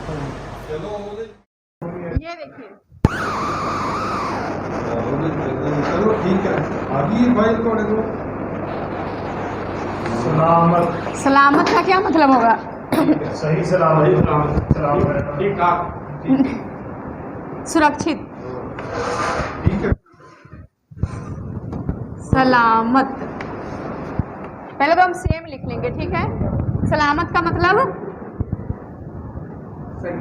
ये देखिए चलो ठीक है आगे फाइल को देखो। सलामत सलामत का क्या मतलब होगा? सही सलामत सलामत ठीक ठाक सुरक्षित, ठीक है। सलामत। पहले तो हम सेम लिख लेंगे, ठीक है। सलामत का मतलब सही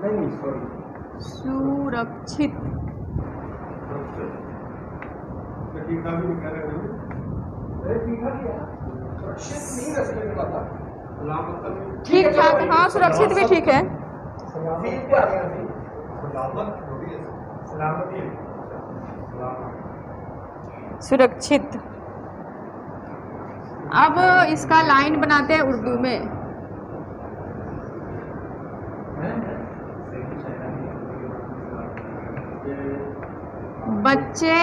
नहीं सॉरी सुरक्षित। ठीक ठाक भी कह रहे हैं। अरे ठीक ठाक है सुरक्षित नहीं रह सकने वाला सलामत ठीक ठाक, हाँ सुरक्षित भी ठीक है। सलामत क्या आ गया सही सलामत थोड़ी है सलामत ही सुरक्षित। अब इसका लाइन बनाते हैं उर्दू में। बच्चे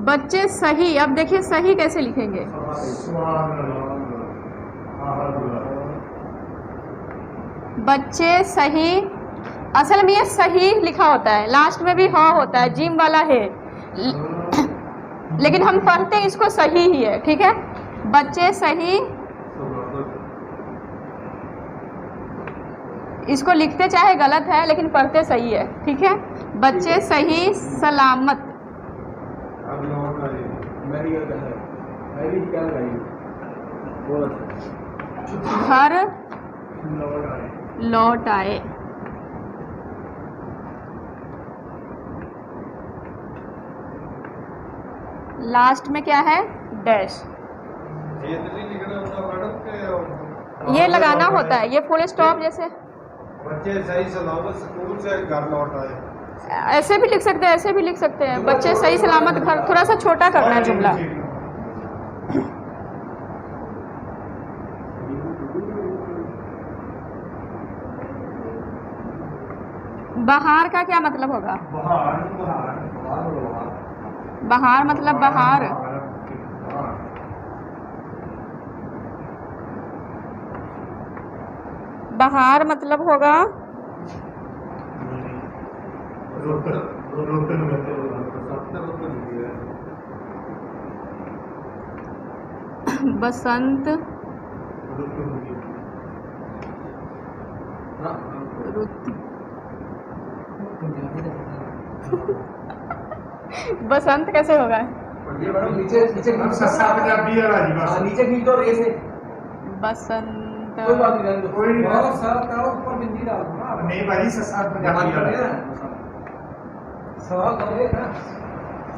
बच्चे सही। अब देखिए सही कैसे लिखेंगे। बच्चे सही, असल में ये सही लिखा होता है, लास्ट में भी हाँ होता है, जिम वाला है, लेकिन हम पढ़ते हैं इसको सही ही है, ठीक है। बच्चे सही, इसको लिखते चाहे गलत है लेकिन पढ़ते सही है, ठीक है। बच्चे सही सलामत। अब लौट आए मेरी गलत है मेरी क्या लगाई बोल घर लौट आए लौट आए। लास्ट में क्या है? डैश। ये तो नहीं लिखना होता मैडम के ये लगाना होता है, ये फुल स्टॉप जैसे। बच्चे सही सलामत स्कूल से घर लौट आए। ऐसे भी लिख सकते हैं, ऐसे भी लिख सकते हैं। बच्चे सही सलामत घर, थोड़ा सा छोटा करना है जुमला। बहार का क्या मतलब होगा? बहार मतलब बहार। बहार मतलब होगा बसंत रुत। बसंत कैसे होगा? नीचे नीचे नीचे खींच दो रे से बसंत। कोई बात नहीं रहने दो कोई नहीं सर करो ऊपर बिंदी डाल दो ना नहीं भाई ससात पंजाबी वाला है सवाल करे ना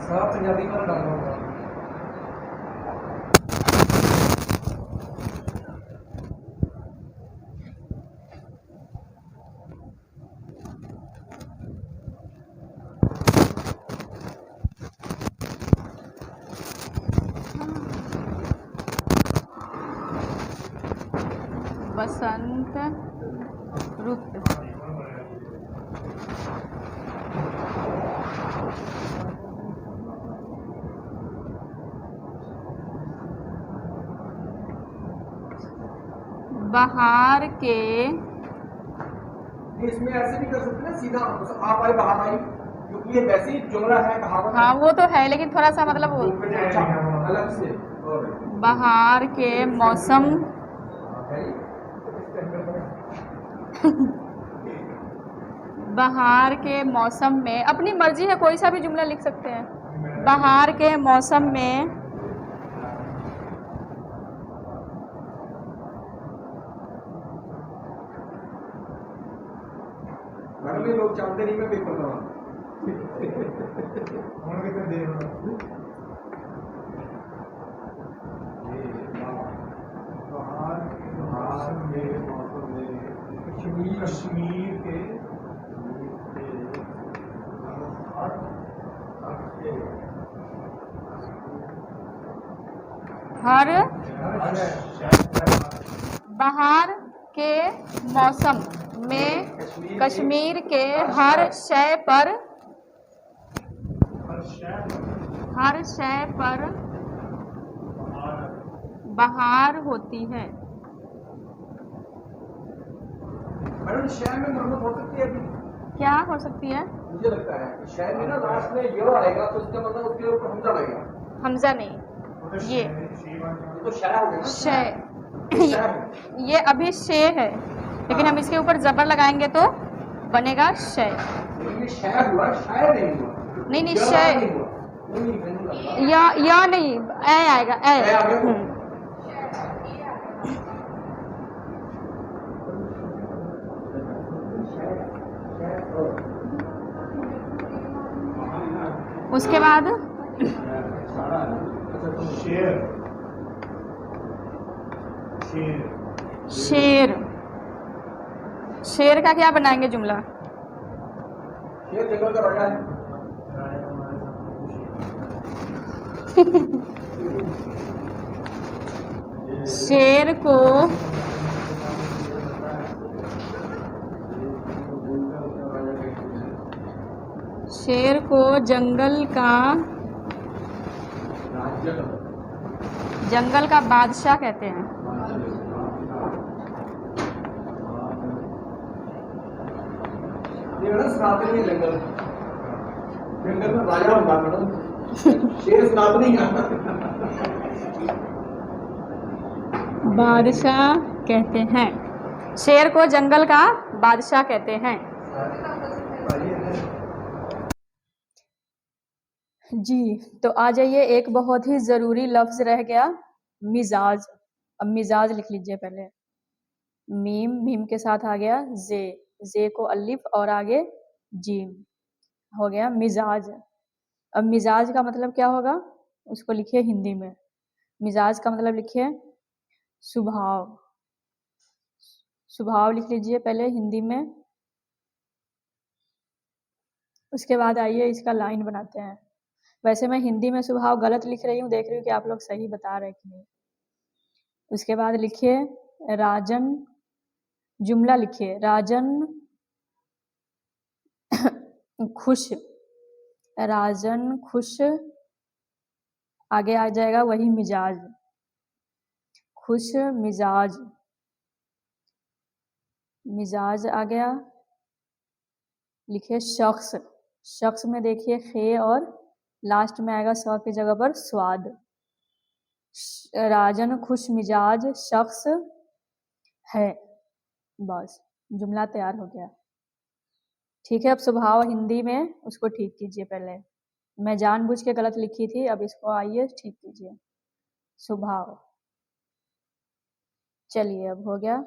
सवाल पंजाबी पर डाल दो। बसंत रुत। बहार के, इसमें ऐसे भी कर सकते हैं सीधा आप आए बाहर आई क्योंकि ये वैसे ही जुमला है कहावत। हाँ वो तो है लेकिन थोड़ा सा मतलब अलग से बहार के मौसम बहार के मौसम में, अपनी मर्जी है कोई सा भी जुमला लिख सकते हैं। बहार के मौसम में मैडम ये लोग जानते नहीं मैं पेपर दवा कश्मीर के हर बहार के मौसम में कश्मीर के हर शय पर बहार होती है। मैडम शय में मरम्मत हो सकती है अभी? क्या हो सकती है? मुझे लगता है शय में ना लास्ट में ये आएगा तो इसका मतलब उसके ऊपर हमजा लगेगा। हमजा नहीं, ये तो शय हो गया ना? शय, ये अभी शे है, लेकिन हम इसके ऊपर जबर लगाएंगे तो बनेगा शय। ये शय हुआ, शायद नहीं हुआ। नहीं नहीं, या शय नहीं हुआ। नहीं, मैंने लगा। या नहीं, ए आएगा, ए। ए आ गया। उसके बाद शेर शेर शेर, शेर का क्या बनाएंगे जुमला? ये जंगल का राजा है। शेर को जंगल का बादशाह कहते हैं। ये ना सनातनी जंगल, जंगल में राजा होता है मैडम, शेर सनातनी का। बादशाह कहते हैं, शेर को जंगल का बादशाह कहते हैं। जी, तो आ जाइए, एक बहुत ही ज़रूरी लफ्ज़ रह गया, मिजाज। अब मिजाज लिख लीजिए पहले। मीम, मीम के साथ आ गया जे, जे को अलिफ और आगे जीम, हो गया मिजाज। अब मिजाज का मतलब क्या होगा, उसको लिखिए हिंदी में। मिजाज का मतलब लिखिए स्वभाव, स्वभाव लिख लीजिए पहले हिंदी में। उसके बाद आइए इसका लाइन बनाते हैं। वैसे मैं हिंदी में स्वभाव गलत लिख रही हूँ, देख रही हूँ कि आप लोग सही बता रहे कि नहीं। उसके बाद लिखिए राजन, जुमला लिखिए राजन खुश, राजन खुश, आगे आ जाएगा वही मिजाज, खुश मिजाज, मिजाज आ गया। लिखिए शख्स, शख्स में देखिए खे और लास्ट में आएगा स की जगह पर स्वाद। राजन खुश मिजाज शख्स है, बस जुमला तैयार हो गया। ठीक है, अब स्वभाव हिंदी में उसको ठीक कीजिए। पहले मैं जानबूझ के गलत लिखी थी, अब इसको आइए ठीक कीजिए। स्वभाव, चलिए अब हो गया।